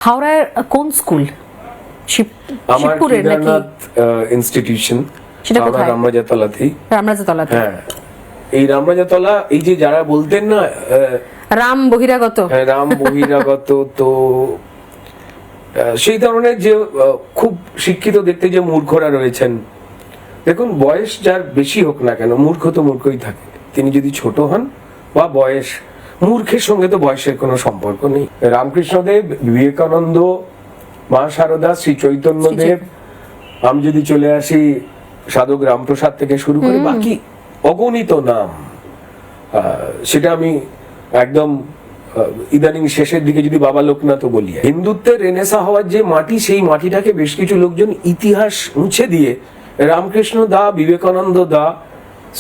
হাওড়ার কোন স্কুল? আমার কেদারনাথ ইনস্টিটিউশন, সেটা কোথায়? রামরাজাতলাতেই। রামরাজাতলাতে? হ্যাঁ, এই রামরাজাতলা, এই যে যারা বলতেন না রাম বহিরাগত, হ্যাঁ রাম বহিরাগত, তো সেই ধরনের যে খুব শিক্ষিত দেখতে যে মূর্খরা রয়েছেন, দেখুন বয়স যার বেশি হোক না কেন, মূর্খ তো মূর্খই থাকে। তিনি যদি ছোট হন বা বয়স, মূর্খের সঙ্গে তো বয়সের কোনো সম্পর্ক নেই। রামকৃষ্ণদেব, বিবেকানন্দ, মা শারদা, শ্রী চৈতন্যদেব, আমি যদি চলে আসি সাধক রামপ্রসাদ থেকে শুরু করে বাকি অগণিত নাম, সেটা আমি একদম ইদানিং শেষের দিকে যদি বাবা লোকনাথ বলি, হিন্দুত্বের রেনেসা হওয়ার যে মাটি, সেই মাটিটাকে বেশ কিছু লোকজন ইতিহাস মুছে দিয়ে রামকৃষ্ণ দা, বিবেকানন্দ দা,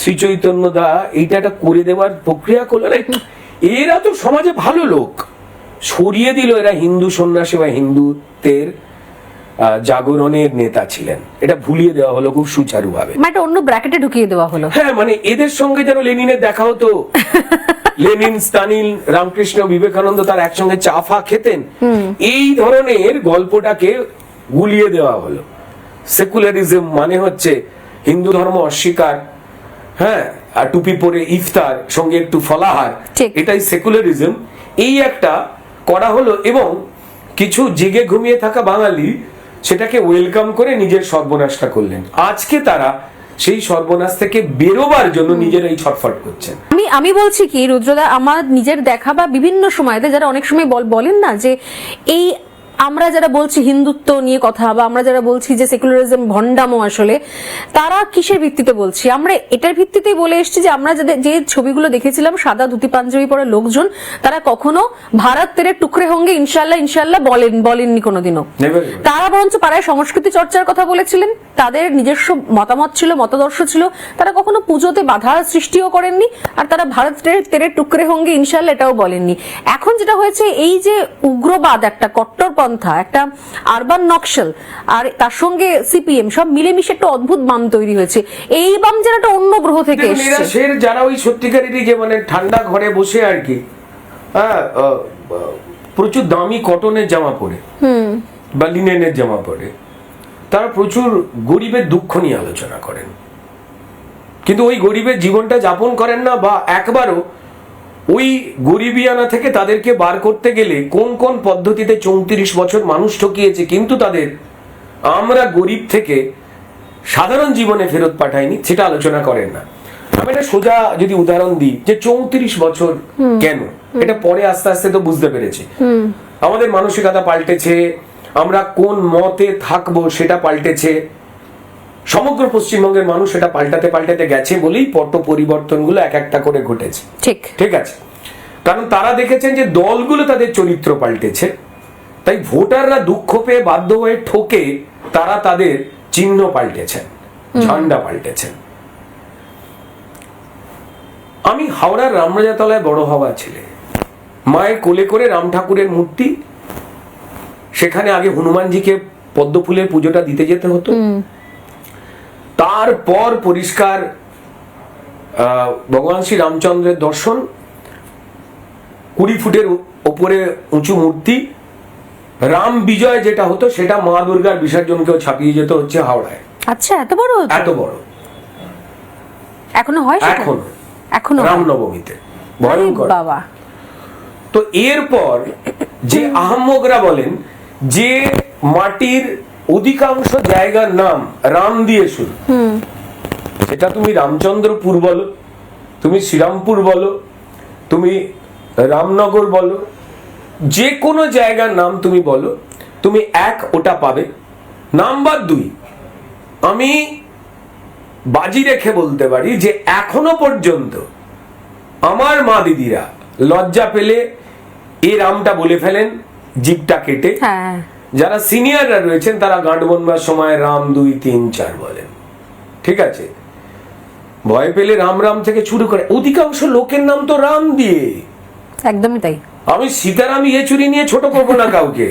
শ্রী চৈতন্য দা এইটা করে দেওয়ার প্রক্রিয়া করলেন। এরা তো সমাজে ভালো লোক, সরিয়ে দিল এরা হিন্দু সন্ন্যাসী বা হিন্দুত্বের জাগরণের নেতা ছিলেন, এটা ভুলিয়ে দেওয়া হলো খুব সুচারুভাবে, মানে অন্য ব্র্যাকেটে ঢুকিয়ে দেওয়া হলো। হ্যাঁ, মানে এদের সঙ্গে যেন লেনিনের দেখা হতো। লেনিন, স্টালিন, রামকৃষ্ণ, বিবেকানন্দ তার একসঙ্গে চা ফা খেতেন, এই ধরনের গল্পটাকে গুলিয়ে দেওয়া হলো। সেকুলারিজম মানে হচ্ছে হিন্দু ধর্ম অস্বীকার, হ্যাঁ, আর টুপি পরে ইফতার, সঙ্গে একটু ফলাহার, এটাই সেকুলারিজম। এই একটা করা হলো এবং কিছু জেগে ঘুমিয়ে থাকা বাঙালি সেটাকে ওয়েলকাম করে নিজের সর্বনাশটা করলেন। আজকে তারা সেই সর্বনাশ থেকে বেরোবার জন্য নিজেরাই ছটফট করছেন। আমি বলছি কি রুদ্রদা, আমার নিজের দেখা বা বিভিন্ন সময়তে যারা অনেক সময় বলেন না যে এই আমরা যারা বলছি হিন্দুত্ব নিয়ে কথা, বা আমরা যারা বলছি যে সেকুলারিজম ভণ্ডামো, আসলে তারা কিসের ভিত্তিতে বলছি? আমরা এটার ভিত্তিতেই বলে এসেছি যে আমরা যে ছবিগুলো দেখেছিলাম সাদা ধুতি পাঞ্জাবি পরে লোকজন, তারা কখনো ভারত তেরে টুকরে হোঙ্গে ইনশাল্লাহ ইনশাল্লাহ বলেননি কোনোদিনও। তারা বরঞ্চ পাড়ায় সংস্কৃতি চর্চার কথা বলেছিলেন, তাদের নিজস্ব মতামত ছিল, মতাদর্শ ছিল, তারা কখনো পুজোতে বাধা সৃষ্টিও করেননি, আর তারা ভারত তেরে টুকরে হোঙ্গে ইনশাল্লাহ এটাও বলেননি। এখন যেটা হয়েছে, এই যে উগ্রবাদ, একটা কট্টর একটা আরবান নকশাল, আর তার সঙ্গে সিপিএম, সব মিলেমিশে একটা অদ্ভুত বাম তৈরি হয়েছে। এই বাম যেন একটা অন্য গ্রহ থেকে এসেছে। যারা ওই সত্যিকারেরই যে মানে ঠান্ডা ঘরে বসে আর কি, হ্যাঁ, প্রচুর দামি কটনের জামা পরে বা লিনেনের জামা পরে, তারা প্রচুর গরিবের দুঃখ নিয়ে আলোচনা করেন, কিন্তু ওই গরিবের জীবনটা যাপন করেন না, বা একবারও ওই গরিবিয়ানা থেকে তাদেরকে বার করতে গেলে কোন কোন পদ্ধতিতে 34 বছর মানুষ ঠকিয়েছে, কিন্তু তাদের আমরা গরিব থেকে সাধারণ জীবনে ফেরত পাঠাইনি, সেটা আলোচনা করেন না। আমি একটা সোজা যদি উদাহরণ দিই, যে 34 বছর কেন, এটা পরে আস্তে আস্তে তো বুঝতে পেরেছি। আমাদের মানসিকতা পাল্টেছে, আমরা কোন মতে থাকবো সেটা পাল্টেছে, সমগ্র পশ্চিমবঙ্গের মানুষ সেটা পাল্টাতে পাল্টাতে গেছে বলেই পট পরিবর্তনগুলো এক একটা করে ঘটেছে। ঠিক আছে, কারণ তারা দেখেছেন যে দলগুলো তাদের চরিত্র পাল্টেছে, তাই ভোটাররা দুঃখ পেয়ে বাধ্য হয়ে ঠকে তারা তাদের চিহ্ন পাল্টেছেন, ঝান্ডা পাল্টেছেন। আমি হাওড়ার রামরাজাতলায় বড় হওয়া ছেলে, মায়ের কোলে করে রাম ঠাকুরের মূর্তি, সেখানে আগে হনুমানজিকে পদ্ম ফুলের পুজোটা দিতে যেতে হতো, তারপর পরিষ্কার ভগবান শ্রী রামচন্দ্রের দর্শন, 20 ফুটের ওপরে উঁচু মূর্তি, রাম বিজয় যেটা হতো সেটা মা দুর্গার বিসর্জনকেও ছাপিয়ে যেতে হচ্ছে হাওড়ায়। আচ্ছা, এত বড়? এত বড় এখনো হয়? এখনো রামনবমীতে ভয়ঙ্কর বাবা। তো এরপর যে আহম্মকরা বলেন যে মাটির অধিকাংশ জায়গার নাম রাম দিয়ে শুরু, সেটা তুমি রামচন্দ্রপুর বলো, তুমি শ্রীরামপুর বলো, তুমি রামনগর বলো, যে কোনো জায়গার নাম তুমি বলো, তুমি ওটা পাবে। নাম্বার 2, আমি বাজি রেখে বলতে পারি যে এখনো পর্যন্ত আমার মা দিদিরা লজ্জা পেলে এই রামটা বলে ফেলেন, জিভটা কেটে। যারা সিনিয়ররা রয়েছেন তারা গাঁট বনবার সময় রাম 2, 3, 4 বলেন, ঠিক আছে। ভয় পেলে রাম রাম থেকে শুরু করে, অধিকাংশ লোকের নাম তো রাম দিয়ে। একদমই তাই। আমি সীতারাম ইয়েচুরি নিয়ে ছোট করবো না কাউকে,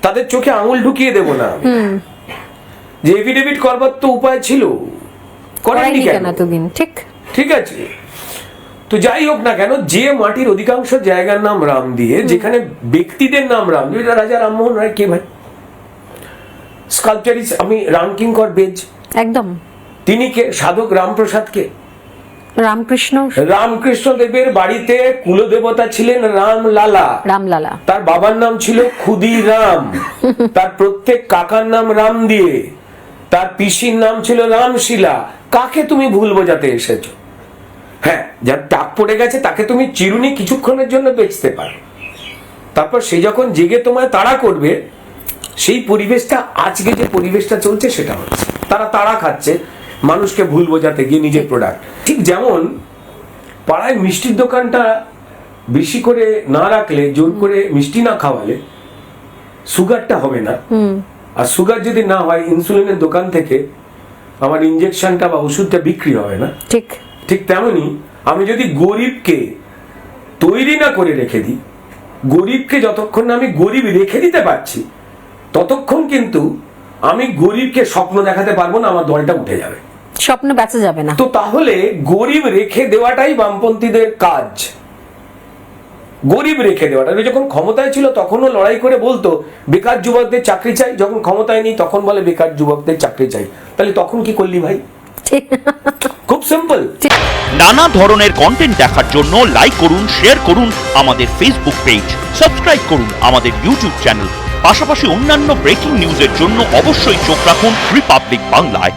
তাদের চোখে আঙুল ঢুকিয়ে দেবো না, যে এফিডেভিট করবার তো উপায় ছিল, করেননি কেন এতদিন? ঠিক আছে। তো যাই হোক না কেন, যে মাটির অধিকাংশ জায়গার নাম রাম দিয়ে, যেখানে ব্যক্তিদের নাম রাম দিয়ে, রাজা রামমোহন রায় কে ভাই? স্কাল্পচারিস্ট আমি রামকিঙ্কর বেজ, একদম। তিনি কে? সাধক রামপ্রসাদ কে? রামকৃষ্ণ দেবের বাড়িতে কুলদেবতা ছিলেন রামলালা। রামলালা, তার বাবার নাম ছিল ক্ষুদিরাম, তার প্রত্যেক কাকার নাম রাম দিয়ে, তার পিসির নাম ছিল রামশিলা। কাকে তুমি ভুল বোঝাতে এসেছো? হ্যাঁ, যার টাক পড়ে গেছে তাকে তুমি চিরুনি কিছুক্ষণের জন্য বেচতে পারো, তারপর সে যখন জেগে তোমায় তাড়া করবে, সেই পরিবেশটা, আজকে যে পরিবেশটা চলছে সেটা হচ্ছে। তারা তাড়া খাচ্ছে মানুষকে ভুল বোঝাতে গিয়ে নিজের প্রোডাক্ট। ঠিক যেমন পাড়ায় মিষ্টির দোকানটা বেশি করে না রাখলে, জোর করে মিষ্টি না খাওয়ালে সুগারটা হবে না, আর সুগার যদি না হয় ইনসুলিনের দোকান থেকে আমার ইনজেকশনটা বা ওষুধটা বিক্রি হবে না। ঠিক ঠিক তেমনি আমি যদি গরিবকে তৈরি না করে রেখে দিই, গরিবকে যতক্ষণ না আমি গরিব রেখে দিতে পারছি, ততক্ষণ কিন্তু আমি গরিবকে স্বপ্ন দেখাতে পারবো না, আমার দলটা উঠে যাবে, স্বপ্ন বেঁচে যাবে না। তো তাহলে গরিব রেখে দেওয়াটাই বামপন্থীদের কাজ। গরিব রেখে দেওয়াটা, যখন ক্ষমতায় ছিল তখনও লড়াই করে বলতো বেকার যুবকদের চাকরি চাই, যখন ক্ষমতায় নেই তখন বলে বেকার যুবকদের চাকরি চাই। তাহলে তখন কি করলি ভাই? খুব সিম্পল। নানা ধরনের কন্টেন্ট দেখার জন্য লাইক করুন, শেয়ার করুন আমাদের ফেসবুক পেজ, সাবস্ক্রাইব করুন আমাদের ইউটিউব চ্যানেল। পাশাপাশি অন্যান্য ব্রেকিং নিউজের জন্য অবশ্যই চোখ রাখুন রিপাবলিক বাংলায়।